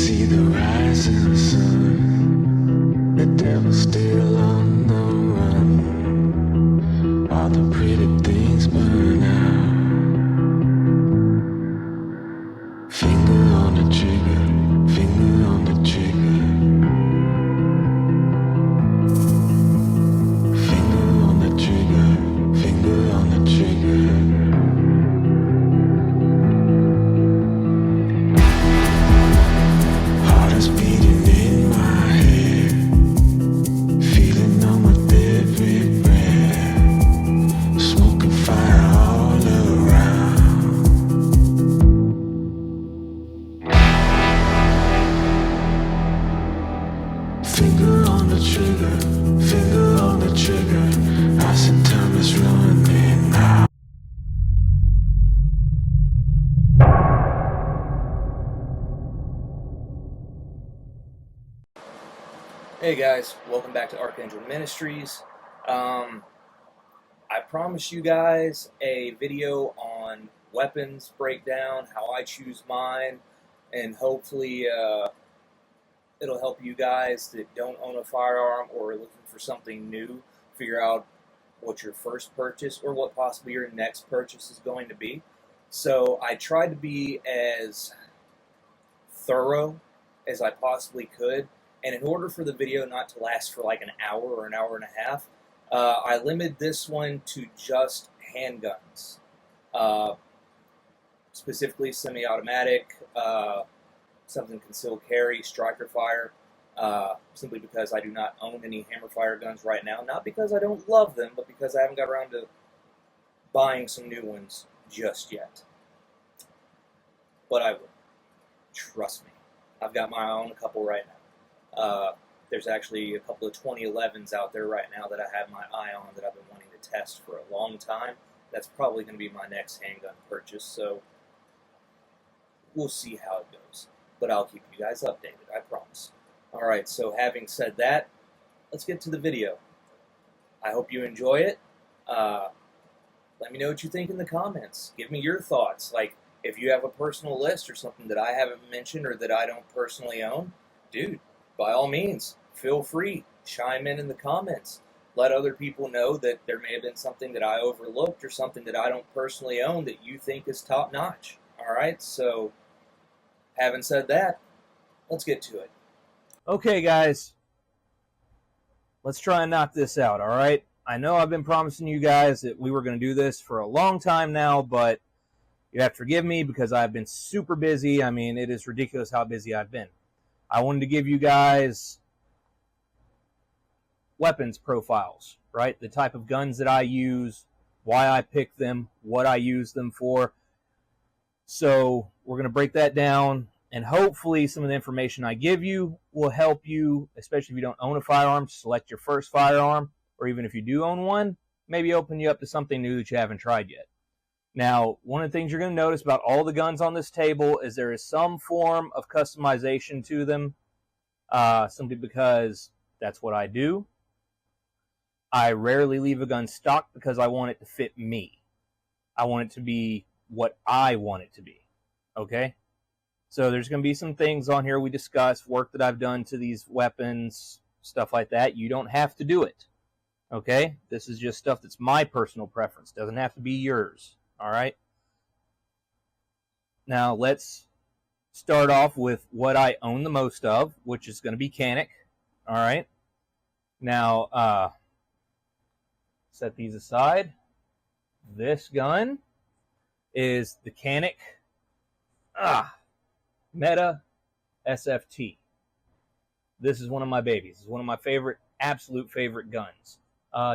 see the rising sun, the devil's still on the run, all the pretty things burn out. Finger on the trigger, finger on the trigger, finger on the trigger, finger on the trigger. Heart is beating in my head, feeling numb with every breath, smoking fire all around. Finger on the trigger, finger on the trigger. I said time is running out. Hey guys, welcome back to Archangel Ministries. I promised you guys a video on weapons breakdown, how I choose mine, and hopefully it'll help you guys that don't own a firearm or are looking for something new figure out what your first purchase or what possibly your next purchase is going to be. So I tried to be as thorough as I possibly could. And in order for the video not to last for like an hour or an hour and a half, I limited this one to just handguns, specifically semi-automatic, something concealed carry, striker fire, simply because I do not own any hammerfire guns right now. Not because I don't love them, but because I haven't got around to buying some new ones just yet. But I will. Trust me. I've got my own couple right now. There's actually a couple of 2011s out there right now that I have my eye on that I've been wanting to test for a long time. That's probably going to be my next handgun purchase, so we'll see how it goes. But I'll keep you guys updated, I promise. Alright, so having said that, let's get to the video. I hope you enjoy it. Let me know what you think in the comments. Give me your thoughts. Like, if you have a personal list or something that I haven't mentioned or that I don't personally own, dude, by all means, feel free, chime in the comments. Let other people know that there may have been something that I overlooked or something that I don't personally own that you think is top-notch. Alright, so having said that, let's get to it. Okay, guys, let's try and knock this out, alright? I know I've been promising you guys that we were going to do this for a long time now, but you have to forgive me because I've been super busy. I mean, it is ridiculous how busy I've been. I wanted to give you guys weapons profiles, right? The type of guns that I use, why I pick them, what I use them for. So we're going to break that down, and hopefully some of the information I give you will help you, especially if you don't own a firearm, select your first firearm, or even if you do own one, maybe open you up to something new that you haven't tried yet. Now, one of the things you're going to notice about all the guns on this table is there is some form of customization to them, simply because that's what I do. I rarely leave a gun stock because I want it to fit me. I want it to be what I want it to be, okay? So there's going to be some things on here we discuss, work that I've done to these weapons, stuff like that. You don't have to do it, okay? This is just stuff that's my personal preference. Doesn't have to be yours. All right. Now let's start off with what I own the most of, which is going to be Canik. All right. Now, set these aside. This gun is the Canik Meta SFT. This is one of my babies. It's one of my absolute favorite guns.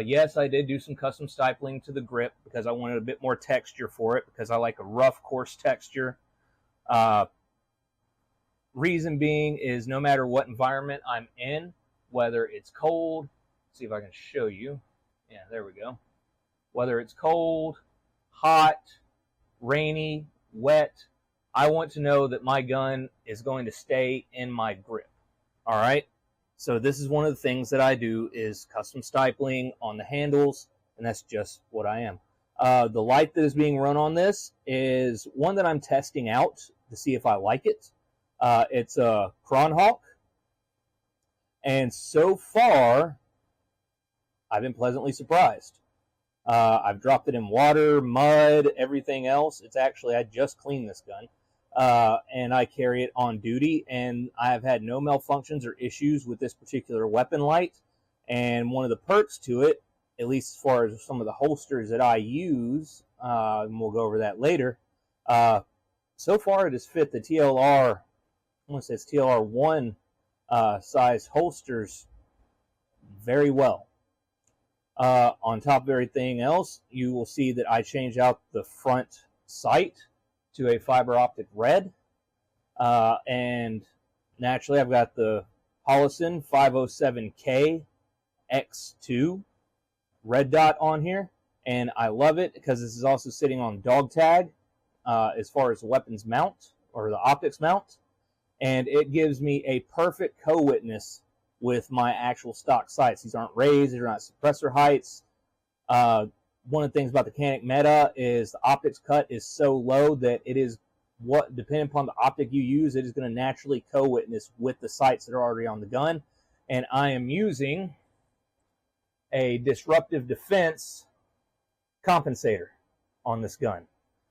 Yes, I did do some custom stippling to the grip because I wanted a bit more texture for it because I like a rough, coarse texture. Reason being is no matter what environment I'm in, whether it's cold, see if I can show you. Yeah, there we go. Whether it's cold, hot, rainy, wet, I want to know that my gun is going to stay in my grip. All right? So this is one of the things that I do is custom stippling on the handles, and that's just what I am. The light that is being run on this is one that I'm testing out to see if I like it. It's a Kronhawk, and so far, I've been pleasantly surprised. I've dropped it in water, mud, everything else. It's actually, I just cleaned this gun, and I carry it on duty, and I have had no malfunctions or issues with this particular weapon light. And one of the perks to it, at least as far as some of the holsters that I use, and we'll go over that later, so far it has fit the TLR, I want to say it's TLR 1 size holsters very well. On top of everything else, you will see that I changed out the front sight to a fiber optic red. And naturally, I've got the Holosun 507K X2 red dot on here. And I love it because this is also sitting on dog tag as far as the weapons mount or the optics mount. And it gives me a perfect co-witness with my actual stock sights. These aren't raised, they're not suppressor heights. One of the things about the Canik Meta is the optics cut is so low that it is what, depending upon the optic you use, it is going to naturally co-witness with the sights that are already on the gun. And I am using a disruptive defense compensator on this gun.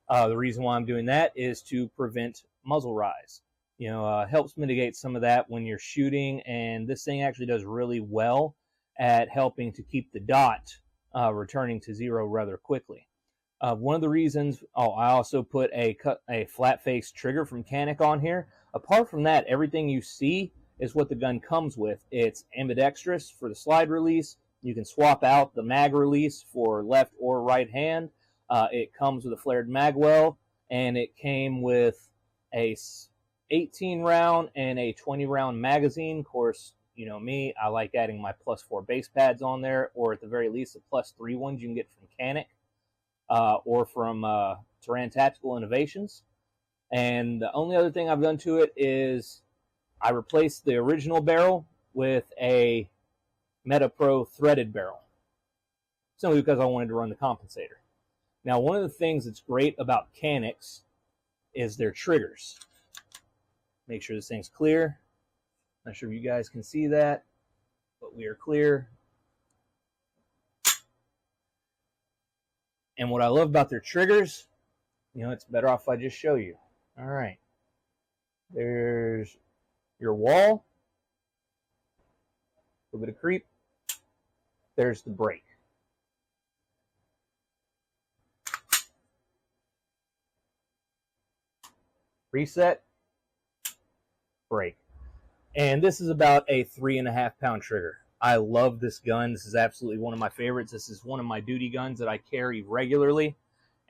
The reason why I'm doing that is to prevent muzzle rise. Helps mitigate some of that when you're shooting, and this thing actually does really well at helping to keep the dot returning to zero rather quickly. One of the reasons, I also put a flat face trigger from Canik on here. Apart from that, everything you see is what the gun comes with. It's ambidextrous for the slide release. You can swap out the mag release for left or right hand. It comes with a flared mag well, and it came with a 18 round and a 20 round magazine. Of course, you know me, I like adding my +4 base pads on there, or at the very least the +3 ones you can get from Canik or from Taran Tactical Innovations. And the only other thing I've done to it is I replaced the original barrel with a MetaPro threaded barrel, simply because I wanted to run the compensator. Now, one of the things that's great about Caniks is their triggers. Make sure this thing's clear. Not sure if you guys can see that, but we are clear. And what I love about their triggers, it's better off if I just show you. All right. There's your wall. A little bit of creep. There's the brake. Reset. Brake. And this is about a 3.5 pound trigger. I love this gun. This is absolutely one of my favorites. This is one of my duty guns that I carry regularly,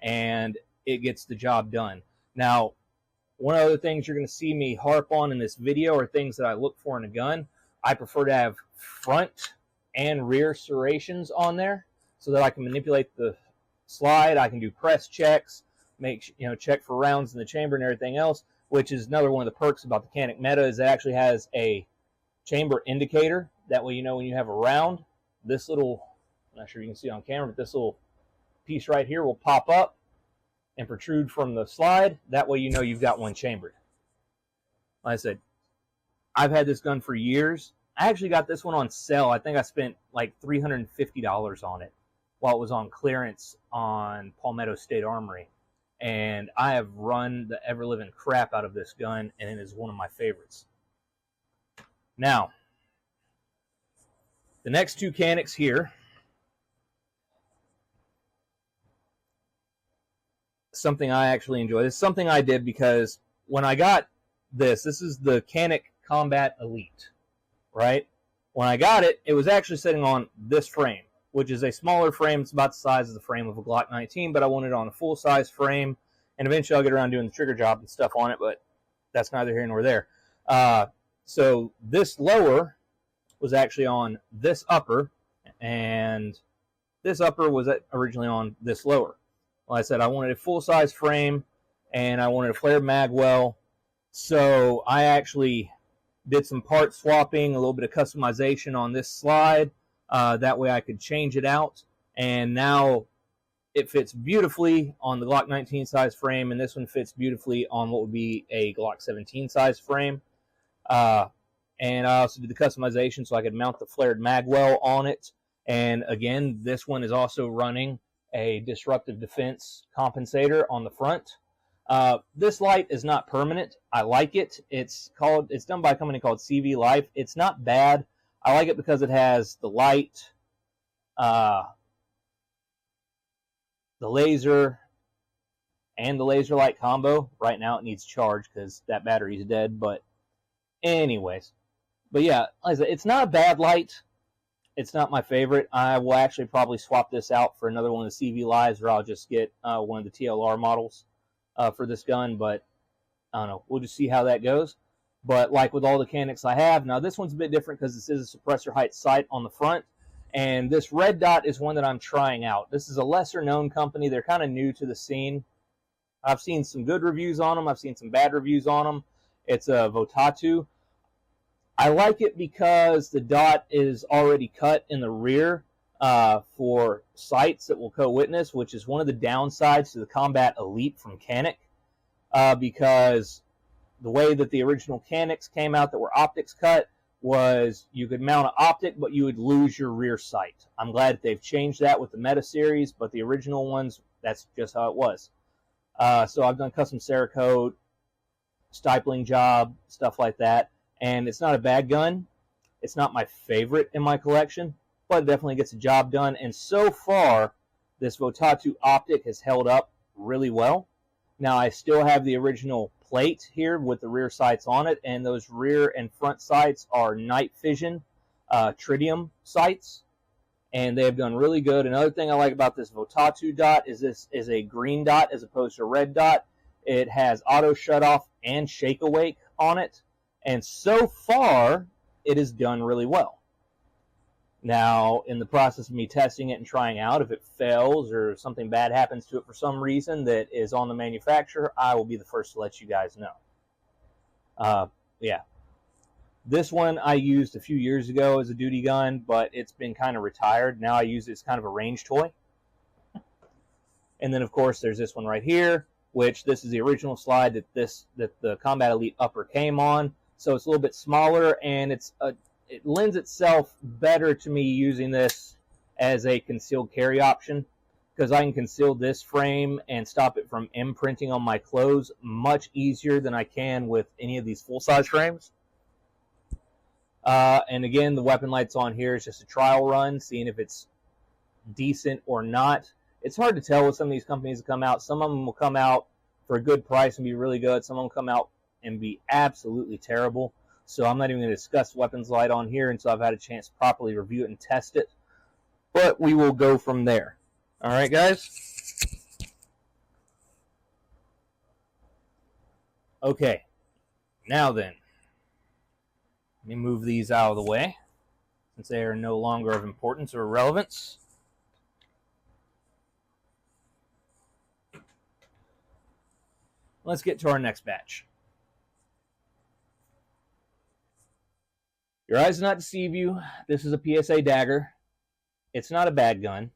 and it gets the job done. Now, one of the things you're going to see me harp on in this video are things that I look for in a gun. I prefer to have front and rear serrations on there so that I can manipulate the slide. I can do press checks, check for rounds in the chamber and everything else, which is another one of the perks about the Canik Meta is it actually has a chamber indicator. That way when you have a round, this little, I'm not sure you can see on camera, but this little piece right here will pop up and protrude from the slide. That way you've got one chambered. Like I said, I've had this gun for years. I actually got this one on sale. I think I spent like $350 on it while it was on clearance on Palmetto State Armory. And I have run the ever-living crap out of this gun, and it is one of my favorites. Now, the next two Caniks here, something I actually enjoy. This is something I did because when I got this is the Canik Combat Elite, right? When I got it, it was actually sitting on this frame, which is a smaller frame. It's about the size of the frame of a Glock 19, but I wanted it on a full-size frame, and eventually I'll get around doing the trigger job and stuff on it, but that's neither here nor there. So this lower was actually on this upper, and this upper was originally on this lower. Like I said, I wanted a full-size frame, and I wanted a flared mag well, so I actually did some part swapping, a little bit of customization on this slide. That way I could change it out, and now it fits beautifully on the Glock 19 size frame, and this one fits beautifully on what would be a Glock 17 size frame. And I also did the customization so I could mount the flared magwell on it. And again, this one is also running a disruptive defense compensator on the front. This light is not permanent. I like it. It's done by a company called CV Life. It's not bad. I like it because it has the light, the laser, and the laser light combo. Right now it needs charge because that battery's dead. But anyways, but yeah, like I said, it's not a bad light. It's not my favorite. I will actually probably swap this out for another one of the CV Lives, or I'll just get one of the TLR models for this gun. But I don't know. We'll just see how that goes. But like with all the Canics I have, now this one's a bit different because this is a suppressor height sight on the front. And this red dot is one that I'm trying out. This is a lesser known company. They're kind of new to the scene. I've seen some good reviews on them. I've seen some bad reviews on them. It's a Votatu. I like it because the dot is already cut in the rear for sights that will co-witness, which is one of the downsides to the Combat Elite from Canik, because the way that the original Canics came out that were optics cut was you could mount an optic, but you would lose your rear sight. I'm glad that they've changed that with the Meta series, but the original ones, that's just how it was. So I've done custom Cerakote, stippling job, stuff like that. And it's not a bad gun. It's not my favorite in my collection, but it definitely gets the job done. And so far, this Votatu optic has held up really well. Now, I still have the original plate here with the rear sights on it, and those rear and front sights are night vision tritium sights, and they have done really good. Another thing I like about this Votatu dot is this is a green dot as opposed to a red dot. It has auto shutoff and shake awake on it. And so far, it has done really well. Now, in the process of me testing it and trying out, if it fails or something bad happens to it for some reason that is on the manufacturer, I will be the first to let you guys know. Yeah. This one I used a few years ago as a duty gun, but it's been kind of retired. Now I use it as kind of a range toy. And then, of course, there's this one right here, which this is the original slide that the Combat Elite upper came on. So it's a little bit smaller, and it lends itself better to me using this as a concealed carry option, because I can conceal this frame and stop it from imprinting on my clothes much easier than I can with any of these full-size frames. And again, the weapon lights on here is just a trial run, seeing if it's decent or not. It's hard to tell with some of these companies that come out. Some of them will come out for a good price and be really good. Some of them come out and be absolutely terrible. So I'm not even going to discuss weapons light on here until I've had a chance to properly review it and test it. But we will go from there. All right, guys? Okay. Now then, let me move these out of the way since they are no longer of importance or relevance. Let's get to our next batch. Your eyes do not deceive you. This is a PSA dagger. It's not a bad gun.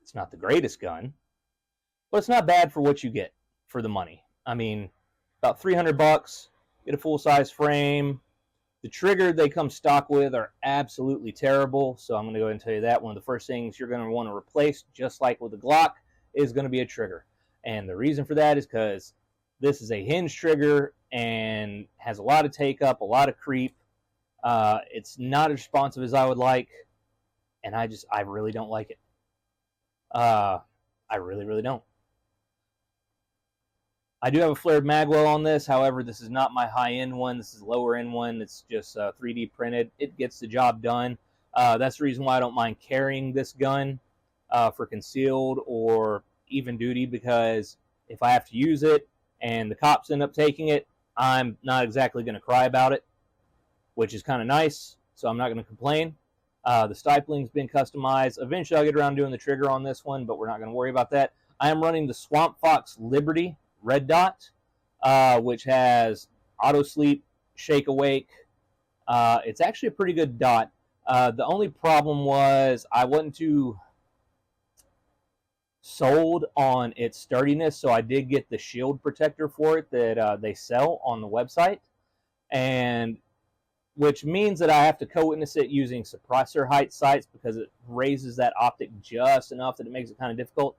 It's not the greatest gun, but it's not bad for what you get for the money. I mean, about $300, get a full-size frame. The trigger they come stock with are absolutely terrible, so I'm going to go ahead and tell you that. One of the first things you're going to want to replace, just like with the Glock, is going to be a trigger. And the reason for that is because this is a hinge trigger and has a lot of take-up, a lot of creep. It's not as responsive as I would like, and I really don't like it. I really, really don't. I do have a flared magwell on this. However, this is not my high-end one. This is a lower-end one. It's just 3D printed. It gets the job done. That's the reason why I don't mind carrying this gun for concealed or even duty, because if I have to use it and the cops end up taking it, I'm not exactly going to cry about it, which is kind of nice, so I'm not going to complain. The stipling's been customized. Eventually I'll get around doing the trigger on this one, but we're not going to worry about that. I am running the Swamp Fox Liberty red dot, which has auto sleep, shake awake. It's actually a pretty good dot. The only problem was I wasn't too sold on its sturdiness, so I did get the shield protector for it that they sell on the website, and which means that I have to co-witness it using suppressor height sights because it raises that optic just enough that it makes it kind of difficult.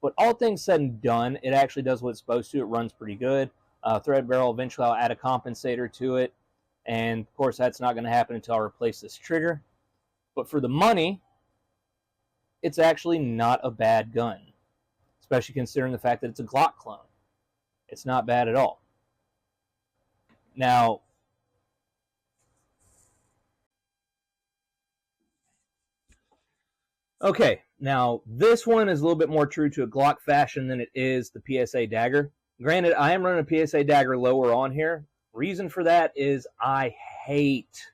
But all things said and done, it actually does what it's supposed to. It runs pretty good. Thread barrel, eventually I'll add a compensator to it, and of course that's not going to happen until I replace this trigger. But for the money, it's actually not a bad gun, especially considering the fact that it's a Glock clone. It's not bad at all. Now, okay, now this one is a little bit more true to a Glock fashion than it is the PSA Dagger. Granted, I am running a PSA Dagger lower on here. Reason for that is I hate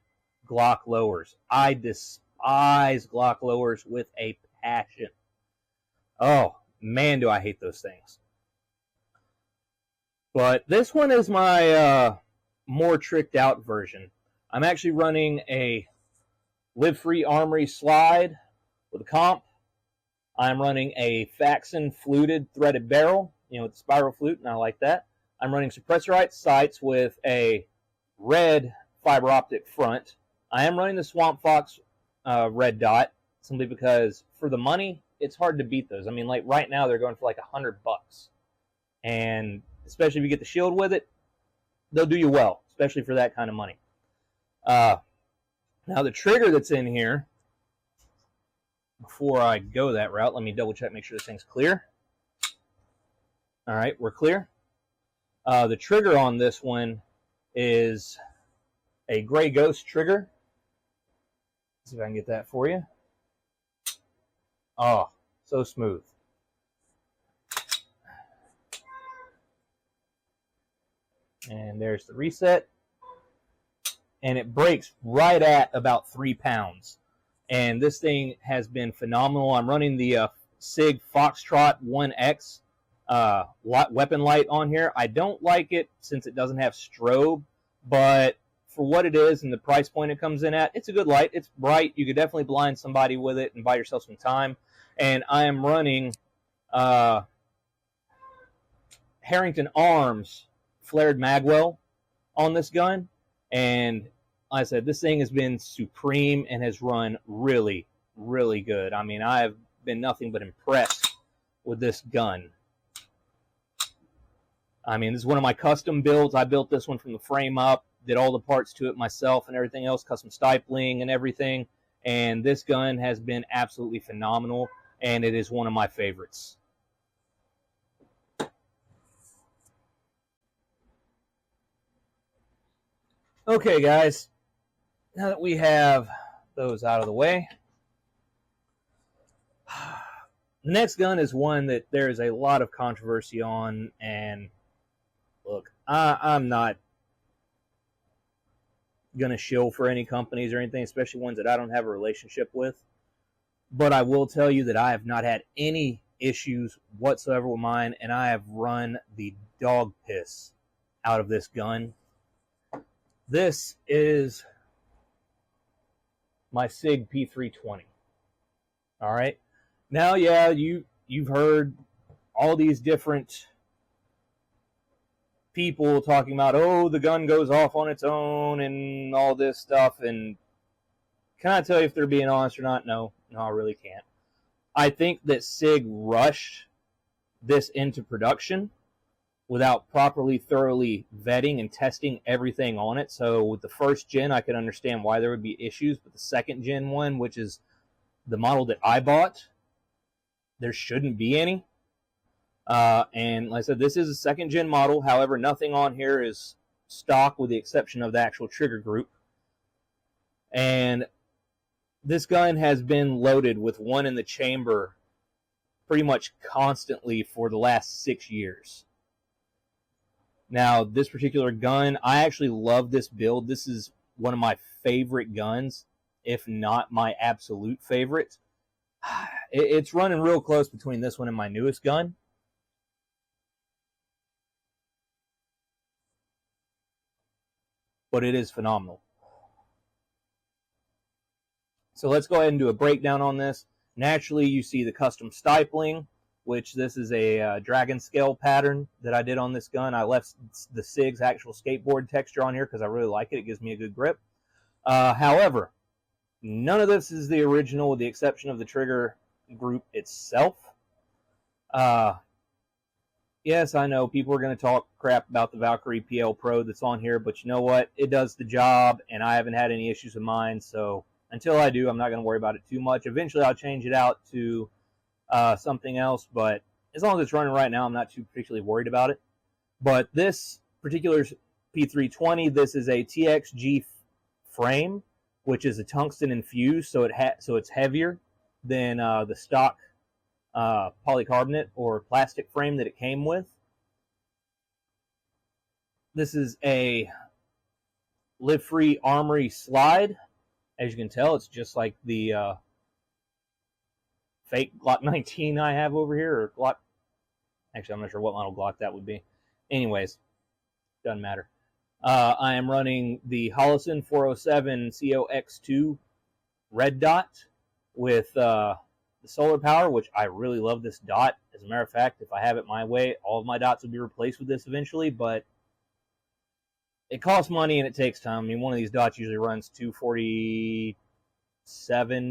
Glock lowers. I despise Glock lowers with a passion. Oh, man, do I hate those things. But this one is my more tricked out version. I'm actually running a Live Free Armory slide with a comp. I'm running a Faxon fluted threaded barrel, with the spiral flute, and I like that. I'm running suppressorite sights with a red fiber optic front. I am running the Swamp Fox red dot, simply because for the money, it's hard to beat those. I mean, like right now, they're going for like $100. And especially if you get the shield with it, they'll do you well, especially for that kind of money. Now the trigger that's in here, before I go that route, let me double check, make sure this thing's clear. All right, we're clear. The trigger on this one is a Gray Ghost trigger. Let's see if I can get that for you. Oh, so smooth. And there's the reset. And it breaks right at about 3 pounds. And this thing has been phenomenal. I'm running the SIG Foxtrot 1X weapon light on here. I don't like it since it doesn't have strobe, but for what it is and the price point it comes in at, it's a good light. It's bright. You could definitely blind somebody with it and buy yourself some time. And I am running Harrington Arms flared magwell on this gun. And like I said, this thing has been supreme and has run really, really good. I mean, I have been nothing but impressed with this gun. I mean, this is one of my custom builds. I built this one from the frame up, did all the parts to it myself and everything else, custom stipling and everything. And this gun has been absolutely phenomenal, and it is one of my favorites. Okay, guys, now that we have those out of the way, the next gun is one that there is a lot of controversy on, and look, I'm not going to shill for any companies or anything, especially ones that I don't have a relationship with, but I will tell you that I have not had any issues whatsoever with mine, and I have run the dog piss out of this gun. This is my SIG P320. All right. Now, yeah, you've heard all these different people talking about, oh, the gun goes off on its own and all this stuff. And can I tell you if they're being honest or not? No, I really can't. I think that SIG rushed this into production without properly, thoroughly vetting and testing everything on it. So with the first gen, I could understand why there would be issues. But the second gen one, which is the model that I bought, there shouldn't be any. And like I said, this is a second gen model. However, nothing on here is stock with the exception of the actual trigger group. And this gun has been loaded with one in the chamber pretty much constantly for the last 6 years. Now, this particular gun, I actually love this build. This is one of my favorite guns, if not my absolute favorite. It's running real close between this one and my newest gun. But it is phenomenal. So let's go ahead and do a breakdown on this. Naturally, you see the custom stipling. which this is a dragon scale pattern that I did on this gun. I left the SIG's actual skateboard texture on here because I really like it. It gives me a good grip. However, none of this is the original with the exception of the trigger group itself. Yes, I know people are going to talk crap about the Valkyrie PL Pro that's on here, but you know what? It does the job, and I haven't had any issues with mine, so until I do, I'm not going to worry about it too much. Eventually, I'll change it out to something else, but as long as it's running right now, I'm not too particularly worried about it. But this particular P320, this is a TXG frame, which is a tungsten infused, so it's heavier than the stock polycarbonate or plastic frame that it came with. This is a live-free armory slide. As you can tell, it's just like the fake Glock 19 I have over here, or Glock. Actually, I'm not sure what model Glock that would be. Anyways, doesn't matter. I am running the Holosun 407 COX2 red dot with the solar power, which I really love this dot. As a matter of fact, if I have it my way, all of my dots will be replaced with this eventually, but it costs money and it takes time. I mean, one of these dots usually runs $247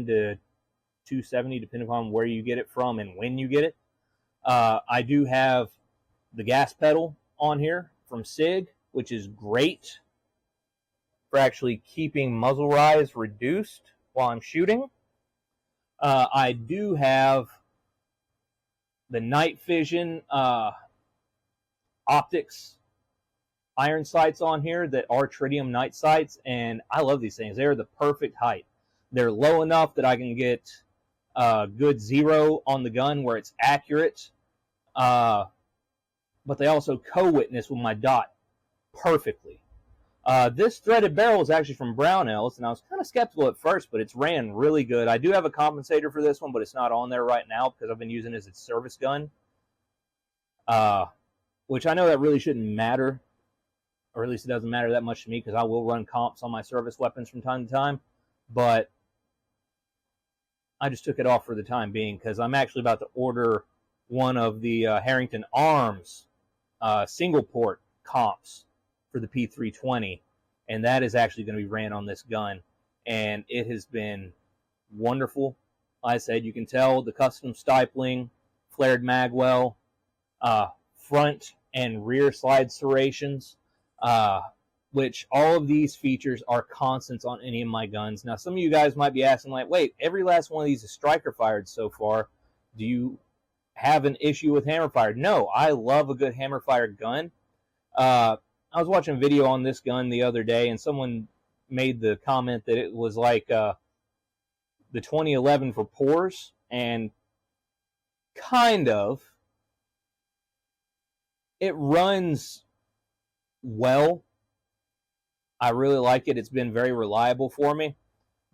to $270, depending upon where you get it from and when you get it. I do have the gas pedal on here from SIG, which is great for actually keeping muzzle rise reduced while I'm shooting. I do have the night vision optics iron sights on here that are tritium night sights, and I love these things. They're the perfect height. They're low enough that I can get good zero on the gun where it's accurate, but they also co-witness with my dot perfectly. This threaded barrel is actually from Brownells, and I was kind of skeptical at first, but it's ran really good. I do have a compensator for this one, but it's not on there right now because I've been using it as its service gun, which I know that really shouldn't matter, or at least it doesn't matter that much to me because I will run comps on my service weapons from time to time, but I just took it off for the time being because I'm actually about to order one of the Harrington Arms single port comps for the P320, and that is actually going to be ran on this gun, and it has been wonderful. Like I said, you can tell the custom stippling, flared magwell, front and rear slide serrations, which all of these features are constants on any of my guns. Now, some of you guys might be asking, like, wait, every last one of these is striker fired so far. Do you have an issue with hammer fired? No, I love a good hammer fired gun. I was watching a video on this gun the other day, and someone made the comment that it was like the 2011 for Pours, and kind of. It runs well. I really like it. It's been very reliable for me.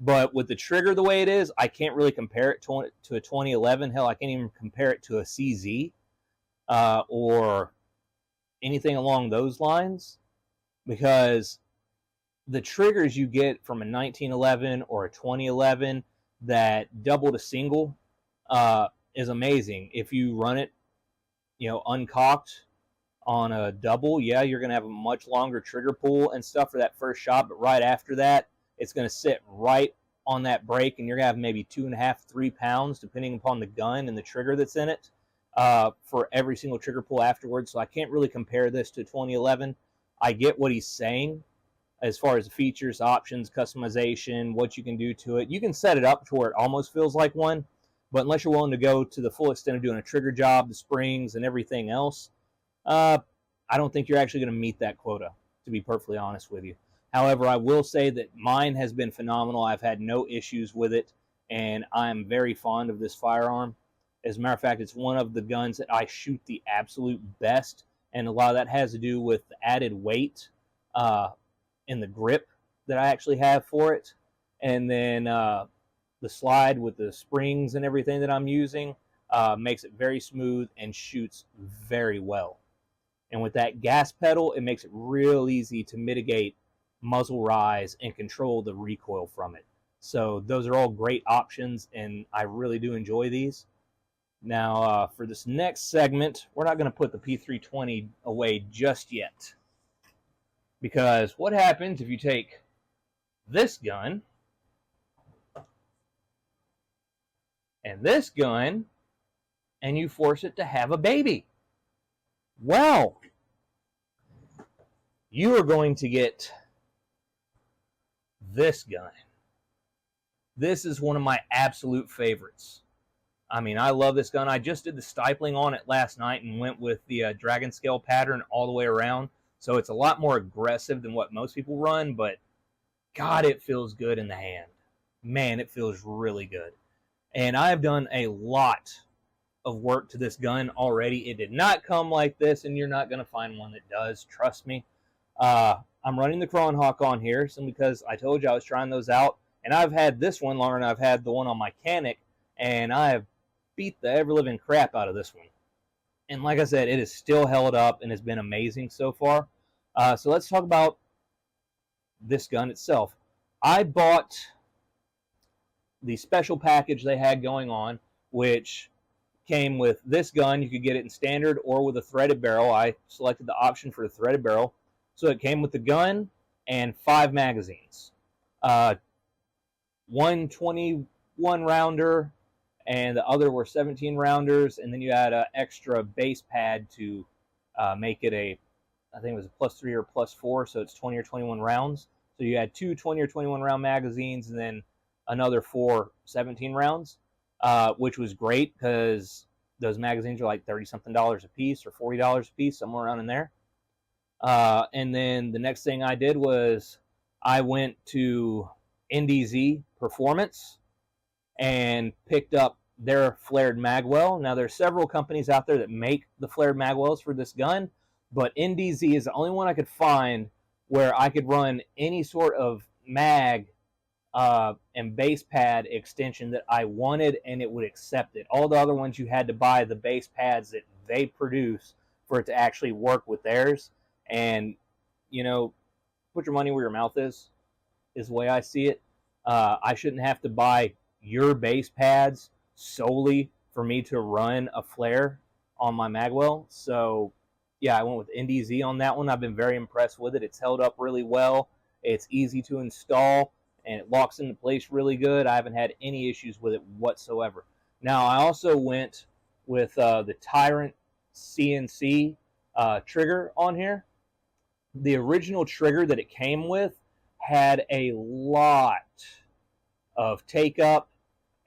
But with the trigger the way it is, I can't really compare it to a 2011. Hell, I can't even compare it to a CZ or anything along those lines, because the triggers you get from a 1911 or a 2011 that double to single is amazing. If you run it, uncocked on a double, yeah, you're going to have a much longer trigger pull and stuff for that first shot, but right after that, it's going to sit right on that break, and you're going to have maybe 2.5, 3 pounds, depending upon the gun and the trigger that's in it, for every single trigger pull afterwards. So I can't really compare this to 2011. I get what he's saying as far as the features, options, customization, what you can do to it. You can set it up to where it almost feels like one, but unless you're willing to go to the full extent of doing a trigger job, the springs, and everything else, I don't think you're actually going to meet that quota, to be perfectly honest with you. However, I will say that mine has been phenomenal. I've had no issues with it, and I'm very fond of this firearm. As a matter of fact, it's one of the guns that I shoot the absolute best, and a lot of that has to do with the added weight in the grip that I actually have for it, and then the slide with the springs and everything that I'm using makes it very smooth and shoots very well. And with that gas pedal, it makes it real easy to mitigate muzzle rise and control the recoil from it. So those are all great options, and I really do enjoy these. Now, for this next segment, we're not going to put the P320 away just yet. Because what happens if you take this gun and this gun and you force it to have a baby? Well, you are going to get this gun. This is one of my absolute favorites. I mean, I love this gun. I just did the stippling on it last night and went with the dragon scale pattern all the way around. So it's a lot more aggressive than what most people run, but God, it feels good in the hand. Man, it feels really good. And I've done a lot of work to this gun already. It did not come like this, and you're not going to find one that does. Trust me. I'm running the Kronhawk on here simply because I told you I was trying those out. And I've had this one longer than I've had the one on my Canik, and I have beat the ever-living crap out of this one. And like I said, it is still held up and has been amazing so far. So let's talk about this gun itself. I bought the special package they had going on, which came with this gun. You could get it in standard or with a threaded barrel. I selected the option for the threaded barrel. So it came with the gun and 5 magazines. One 21 rounder and the other were 17 rounders, and then you had an extra base pad to make it a, I think it was a +3 or +4, so it's 20 or 21 rounds. So you had 2 20 or 21 round magazines and then another 4 17 rounds, which was great because those magazines are like $30-something a piece or $40 a piece, somewhere around in there. And then the next thing I did was I went to NDZ Performance and picked up their flared magwell. Now, there's several companies out there that make the flared magwells for this gun, but NDZ is the only one I could find where I could run any sort of mag and base pad extension that I wanted, and it would accept it. All the other ones, you had to buy the base pads that they produce for it to actually work with theirs. And, you know, put your money where your mouth is the way I see it. I shouldn't have to buy your base pads solely for me to run a flare on my magwell. So, yeah, I went with NDZ on that one. I've been very impressed with it. It's held up really well. It's easy to install, and it locks into place really good. I haven't had any issues with it whatsoever. Now, I also went with the Tyrant CNC trigger on here. The original trigger that it came with had a lot of take up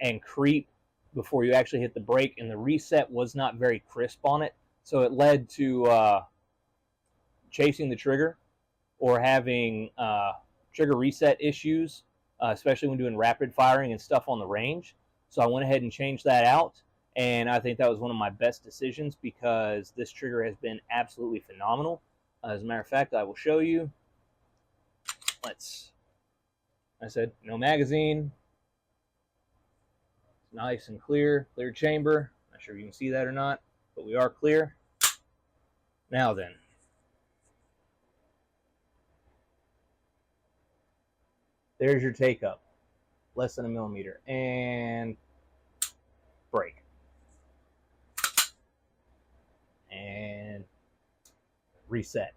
and creep before you actually hit the brake, and the reset was not very crisp on it. So it led to chasing the trigger or having trigger reset issues, especially when doing rapid firing and stuff on the range. So I went ahead and changed that out, and I think that was one of my best decisions because this trigger has been absolutely phenomenal. As a matter of fact, I will show you. I said, no magazine. It's nice and clear chamber. Not sure if you can see that or not, but we are clear. Now then, there's your take up, less than a millimeter, and break, and reset.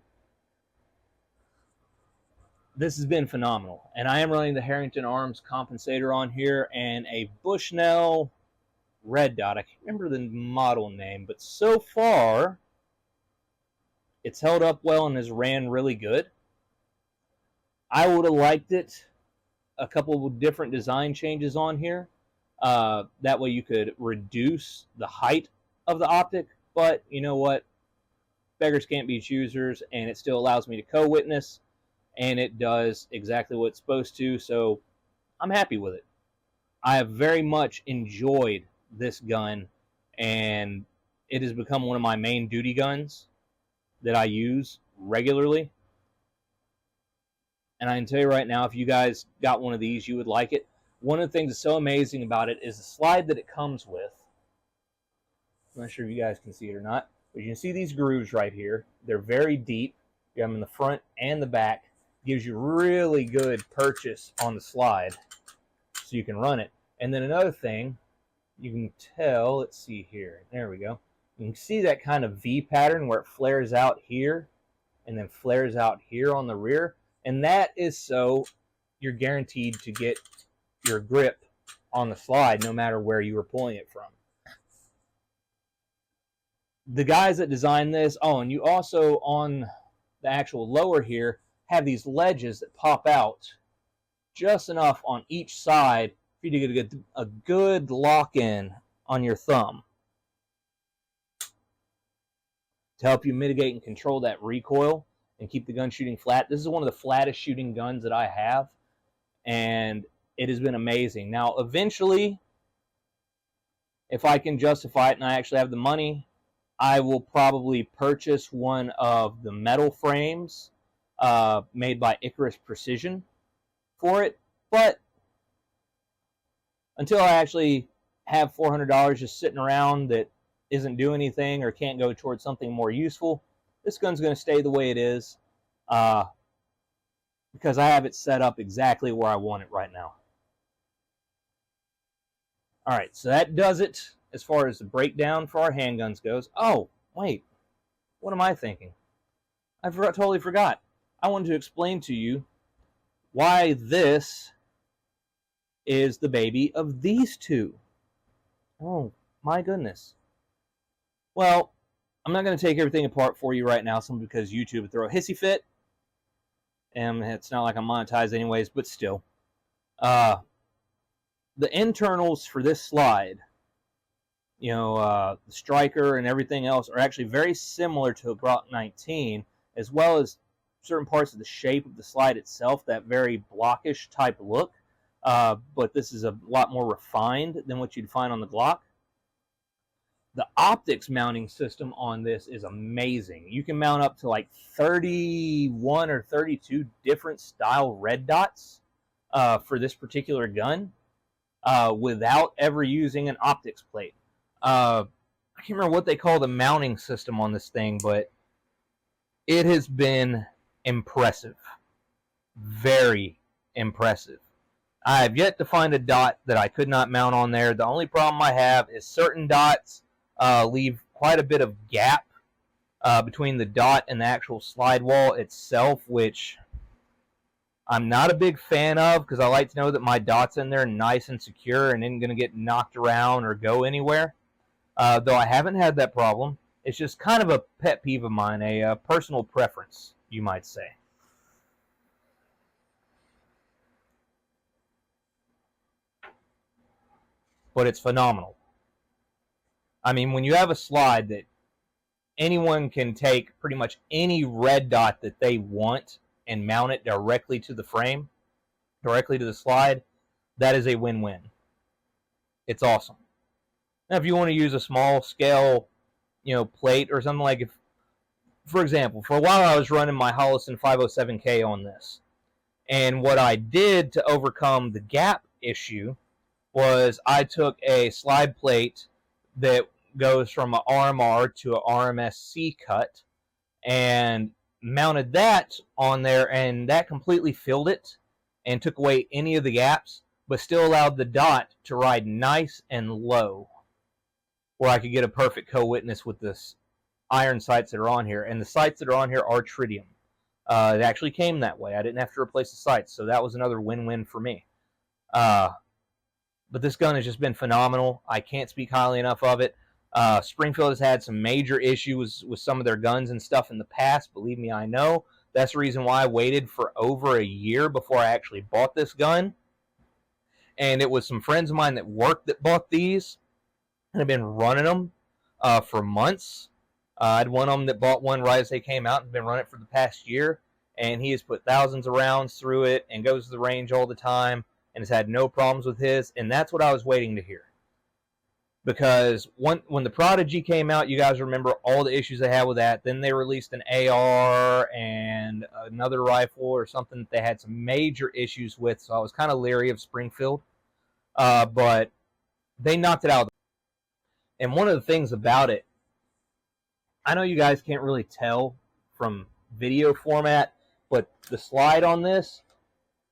This has been phenomenal, and I am running the Harrington Arms compensator on here and a Bushnell red dot. I can't remember the model name, but so far it's held up well and has ran really good. I would have liked it a couple of different design changes on here. That way you could reduce the height of the optic, but you know what? Beggars can't be choosers, and it still allows me to co-witness, and it does exactly what it's supposed to, so I'm happy with it. I have very much enjoyed this gun, and it has become one of my main duty guns that I use regularly. And I can tell you right now, if you guys got one of these, you would like it. One of the things that's so amazing about it is the slide that it comes with. I'm not sure if you guys can see it or not, but you can see these grooves right here. They're very deep. You have them in the front and the back. Gives you really good purchase on the slide so you can run it. And then another thing you can tell, let's see here, there we go. You can see that kind of V pattern where it flares out here and then flares out here on the rear. And that is so you're guaranteed to get your grip on the slide no matter where you were pulling it from. The guys that designed this, oh, and you also on the actual lower here have these ledges that pop out just enough on each side for you to get a good lock-in on your thumb to help you mitigate and control that recoil and keep the gun shooting flat. This is one of the flattest shooting guns that I have, and it has been amazing. Now, eventually, if I can justify it and I actually have the money, I will probably purchase one of the metal frames made by Icarus Precision for it. But until I actually have $400 just sitting around that isn't doing anything or can't go towards something more useful, this gun's going to stay the way it is because I have it set up exactly where I want it right now. All right, so that does it as far as the breakdown for our handguns goes. Oh, wait. What am I thinking? I totally forgot. I wanted to explain to you why this is the baby of these two. Oh, my goodness. Well, I'm not going to take everything apart for you right now, simply because YouTube would throw a hissy fit. And it's not like I'm monetized anyways, but still. The internals for this slide, you know, the striker and everything else are actually very similar to a Glock 19, as well as certain parts of the shape of the slide itself, that very blockish type look. But this is a lot more refined than what you'd find on the Glock. The optics mounting system on this is amazing. You can mount up to like 31 or 32 different style red dots for this particular gun without ever using an optics plate. I can't remember what they call the mounting system on this thing, but it has been impressive. Very impressive. I have yet to find a dot that I could not mount on there. The only problem I have is certain dots leave quite a bit of gap between the dot and the actual slide wall itself, which I'm not a big fan of because I like to know that my dot's in there nice and secure and isn't going to get knocked around or go anywhere. Though I haven't had that problem. It's just kind of a pet peeve of mine, a personal preference, you might say. But it's phenomenal. I mean, when you have a slide that anyone can take pretty much any red dot that they want and mount it directly to the frame, directly to the slide, that is a win-win. It's awesome. Now, if you want to use a small scale, plate or something like, for example, for a while I was running my Holosun 507K on this. And what I did to overcome the gap issue was I took a slide plate that goes from an RMR to an RMSC cut and mounted that on there, and that completely filled it and took away any of the gaps, but still allowed the dot to ride nice and low where I could get a perfect co-witness with this iron sights that are on here. And the sights that are on here are tritium. It actually came that way. I didn't have to replace the sights, so that was another win-win for me. But this gun has just been phenomenal. I can't speak highly enough of it. Springfield has had some major issues with some of their guns and stuff in the past. Believe me, I know. That's the reason why I waited for over a year before I actually bought this gun. And it was some friends of mine that worked that bought these and have been running them for months. I had one of them that bought one right as they came out and been running it for the past year. And he has put thousands of rounds through it and goes to the range all the time and has had no problems with his. And that's what I was waiting to hear. Because when the Prodigy came out, you guys remember all the issues they had with that. Then they released an AR and another rifle or something that they had some major issues with. So I was kind of leery of Springfield. But they knocked it out. And one of the things about it, I know you guys can't really tell from video format, but the slide on this,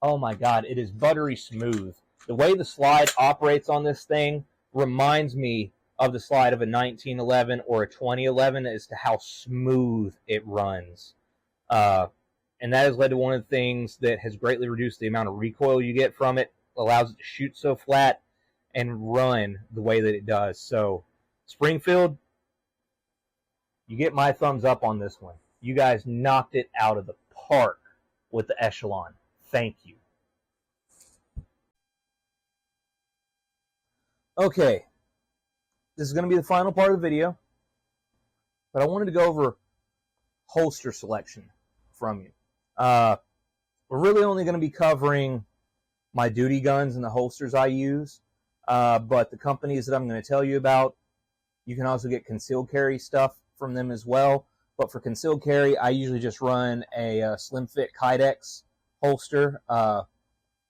oh my God, it is buttery smooth. The way the slide operates on this thing, reminds me of the slide of a 1911 or a 2011 as to how smooth it runs. And that has led to one of the things that has greatly reduced the amount of recoil you get from it, allows it to shoot so flat and run the way that it does. So, Springfield, you get my thumbs up on this one. You guys knocked it out of the park with the Echelon. Thank you. Okay, this is going to be the final part of the video, but I wanted to go over holster selection from you. We're really only going to be covering my duty guns and the holsters I use, but the companies that I'm going to tell you about, you can also get concealed carry stuff from them as well. But for concealed carry, I usually just run a slim fit Kydex holster.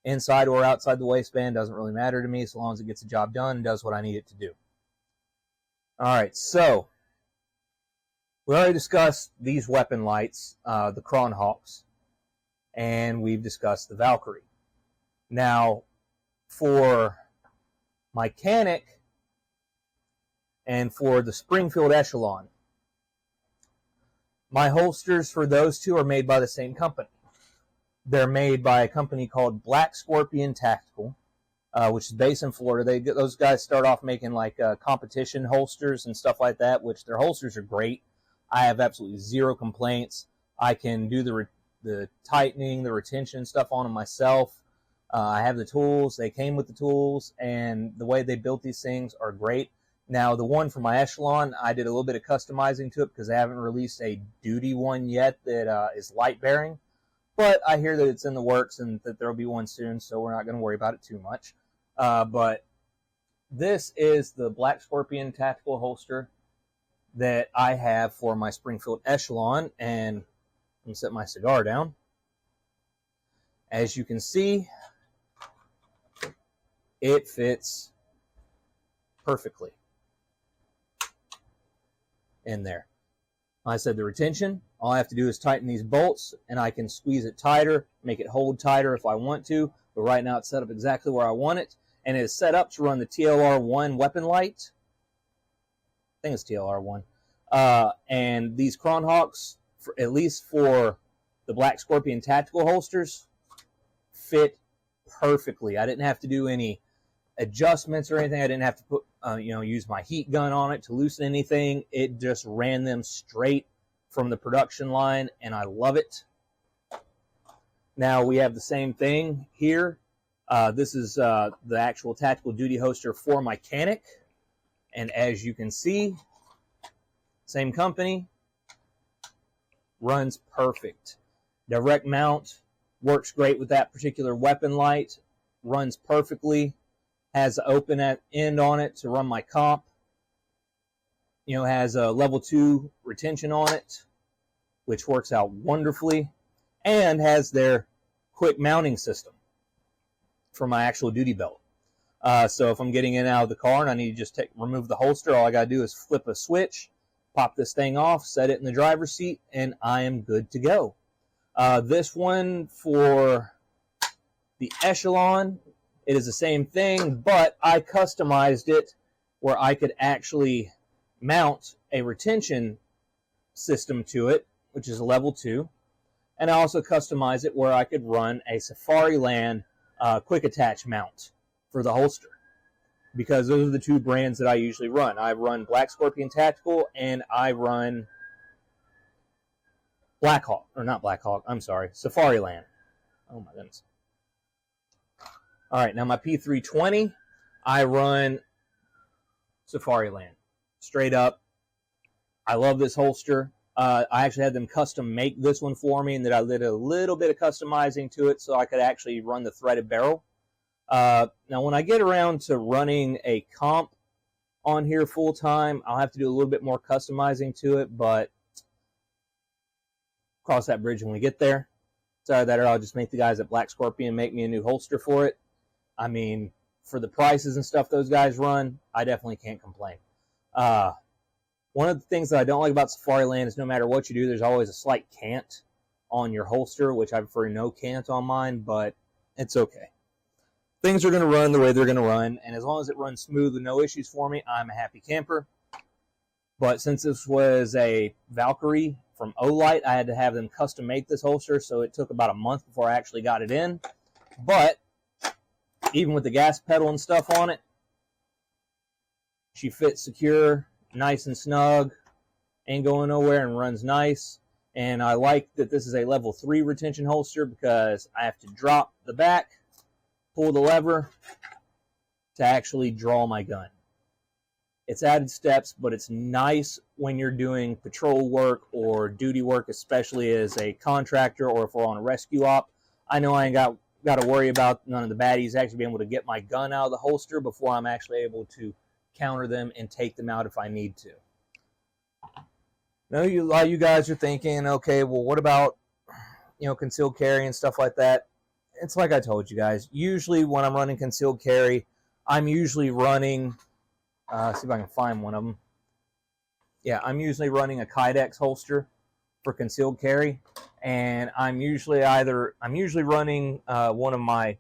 Inside or outside the waistband, doesn't really matter to me, so long as it gets the job done and does what I need it to do. Alright, so we already discussed these weapon lights, the Kronhawks, and we've discussed the Valkyrie. Now, for my Canik and for the Springfield Echelon, my holsters for those two are made by the same company. They're made by a company called Black Scorpion Tactical, which is based in Florida. Those guys start off making like competition holsters and stuff like that, which their holsters are great. I have absolutely zero complaints. I can do the tightening, the retention stuff on them myself. I have the tools. They came with the tools, and the way they built these things are great. Now, the one for my Echelon, I did a little bit of customizing to it because I haven't released a duty one yet that is light bearing. But I hear that it's in the works and that there will be one soon, so we're not going to worry about it too much. But this is the Black Scorpion Tactical holster that I have for my Springfield Echelon. And let me set my cigar down. As you can see, it fits perfectly in there. I said the retention, all I have to do is tighten these bolts, and I can squeeze it tighter, make it hold tighter if I want to, but right now it's set up exactly where I want it, and it is set up to run the TLR-1 weapon light. I think it's TLR-1. And these Kronhawks, at least for the Black Scorpion Tactical holsters, fit perfectly. I didn't have to do any adjustments or anything. I didn't have to put, use my heat gun on it to loosen anything. It just ran them straight from the production line, and I love it. Now we have the same thing here. This is the actual tactical duty holster for my Canik, and as you can see, same company, runs perfect. Direct mount works great with that particular weapon light, runs perfectly. Has an open end on it to run my comp. Has a level 2 retention on it, which works out wonderfully, and has their quick mounting system for my actual duty belt. So if I'm getting in and out of the car and I need to just remove the holster, all I got to do is flip a switch, pop this thing off, set it in the driver's seat, and I am good to go. This one for the Echelon, it is the same thing, but I customized it where I could actually mount a retention system to it, which is a level 2. And I also customized it where I could run a Safariland quick attach mount for the holster. Because those are the two brands that I usually run. I run Black Scorpion Tactical, and I run Safariland. Oh my goodness. All right, now my P320, I run Safariland. Straight up. I love this holster. I actually had them custom make this one for me, and that I did a little bit of customizing to it so I could actually run the threaded barrel. Now, when I get around to running a comp on here full time, I'll have to do a little bit more customizing to it, but cross that bridge when we get there. Sorry that, or I'll just make the guys at Black Scorpion make me a new holster for it. I mean, for the prices and stuff those guys run, I definitely can't complain. One of the things that I don't like about Safariland is no matter what you do, there's always a slight cant on your holster, which I prefer no cant on mine, but it's okay. things are going to run the way they're going to run, and as long as it runs smooth with no issues for me, I'm a happy camper. But since this was a Valkyrie from Olight, I had to have them custom make this holster, so it took about a month before I actually got it in. But even with the gas pedal and stuff on it, she fits secure, nice and snug, ain't going nowhere, and runs nice. And I like that this is a level 3 retention holster because I have to drop the back, pull the lever to actually draw my gun. It's added steps, but it's nice when you're doing patrol work or duty work, especially as a contractor or if we're on a rescue op. I know I ain't got to worry about none of the baddies actually being able to get my gun out of the holster before I'm actually able to counter them and take them out if I need to. Now, a lot of you guys are thinking, okay, well, what about, concealed carry and stuff like that? It's like I told you guys. Usually when I'm running concealed carry, I'm usually running, see if I can find one of them. Yeah, I'm usually running a Kydex holster for concealed carry, and I'm usually running one of my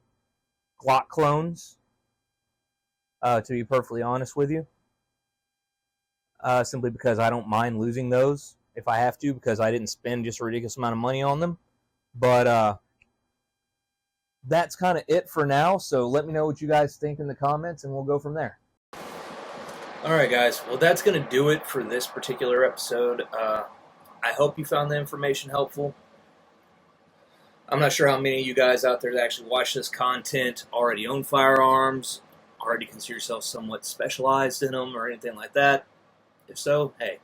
Glock clones, to be perfectly honest with you. Simply because I don't mind losing those if I have to, because I didn't spend just a ridiculous amount of money on them. But that's kind of it for now, so let me know what you guys think in the comments, and we'll go from there. Alright guys, well that's going to do it for this particular episode. I hope you found the information helpful. I'm not sure how many of you guys out there that actually watch this content already own firearms, already consider yourself somewhat specialized in them or anything like that. If so, hey,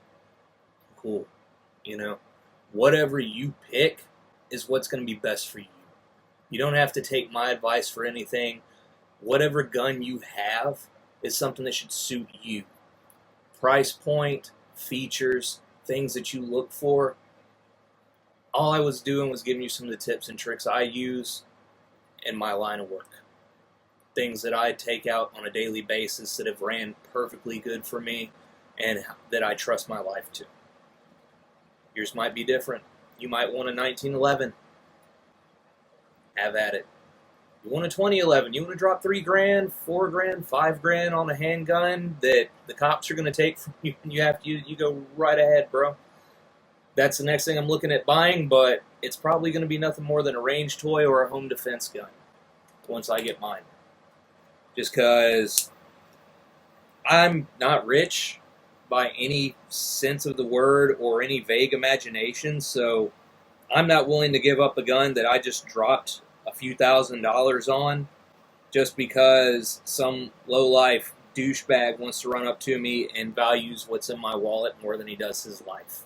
cool. Whatever you pick is what's going to be best for you. You don't have to take my advice for anything. Whatever gun you have is something that should suit you. Price point, features, things that you look for. All I was doing was giving you some of the tips and tricks I use in my line of work. Things that I take out on a daily basis that have ran perfectly good for me and that I trust my life to. Yours might be different. You might want a 1911. Have at it. You want a 2011. You want to drop $3 grand, $4 grand, $5 grand on a handgun that the cops are going to take from you and you go right ahead, bro. That's the next thing I'm looking at buying, but it's probably going to be nothing more than a range toy or a home defense gun once I get mine. Just because I'm not rich by any sense of the word or any vague imagination, so I'm not willing to give up a gun that I just dropped a few $1,000s on just because some low-life douchebag wants to run up to me and values what's in my wallet more than he does his life.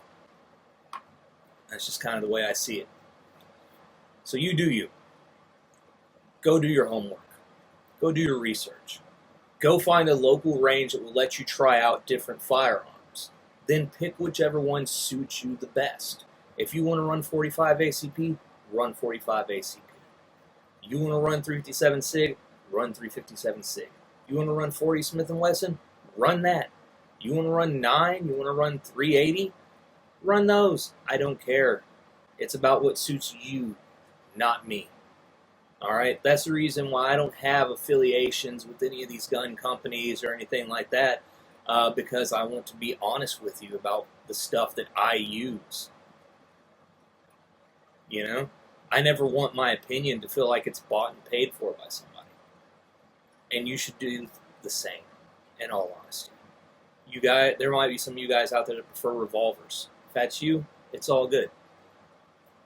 That's just kind of the way I see it. So you do you. Go do your homework. Go do your research. Go find a local range that will let you try out different firearms. Then pick whichever one suits you the best. If you want to run 45 ACP, run 45 ACP. You want to run 357 SIG, run 357 SIG. You want to run 40 Smith & Wesson, run that. You want to run 9, you want to run 380, run those. I don't care. It's about what suits you, not me. Alright, that's the reason why I don't have affiliations with any of these gun companies or anything like that, because I want to be honest with you about the stuff that I use. I never want my opinion to feel like it's bought and paid for by somebody. And you should do the same, in all honesty. There might be some of you guys out there that prefer revolvers. If that's you, it's all good.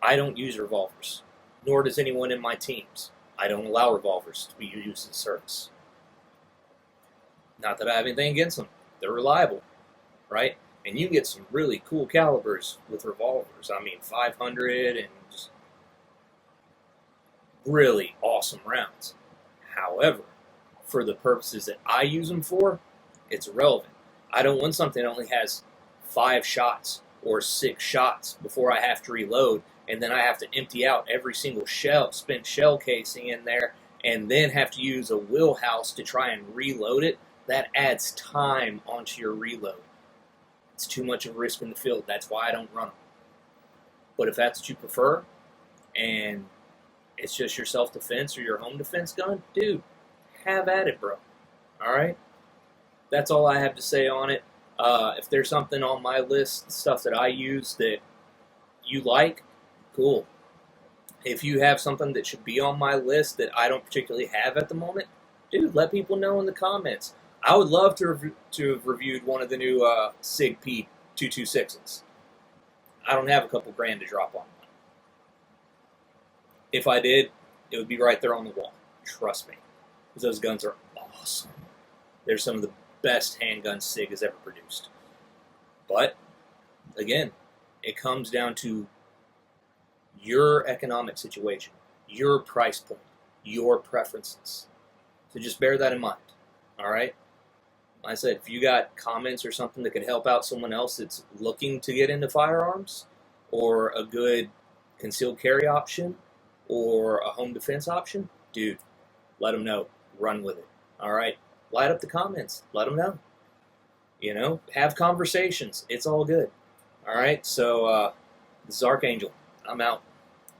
I don't use revolvers. Nor does anyone in my teams. I don't allow revolvers to be used in service. Not that I have anything against them. They're reliable, right? And you can get some really cool calibers with revolvers. I mean, 500 and just really awesome rounds. However, for the purposes that I use them for, it's irrelevant. I don't want something that only has 5 shots or 6 shots before I have to reload, and then I have to empty out every single spent shell casing in there, and then have to use a wheelhouse to try and reload it. That adds time onto your reload. It's too much of a risk in the field. That's why I don't run them. But if that's what you prefer, and it's just your self-defense or your home defense gun, dude, have at it, bro. All right? That's all I have to say on it. If there's something on my list, stuff that I use that you like, cool. If you have something that should be on my list that I don't particularly have at the moment, dude, let people know in the comments. I would love to have reviewed one of the new SIG P226s. I don't have a couple grand to drop on one. If I did, it would be right there on the wall. Trust me. Because those guns are awesome. They're some of the best handguns SIG has ever produced. But, again, it comes down to your economic situation, your price point, your preferences. So just bear that in mind. All right? Like I said, if you got comments or something that could help out someone else that's looking to get into firearms, or a good concealed carry option, or a home defense option, dude, let them know. Run with it. All right? Light up the comments. Let them know. You know, have conversations. It's all good. All right? So, this is Archangel. I'm out.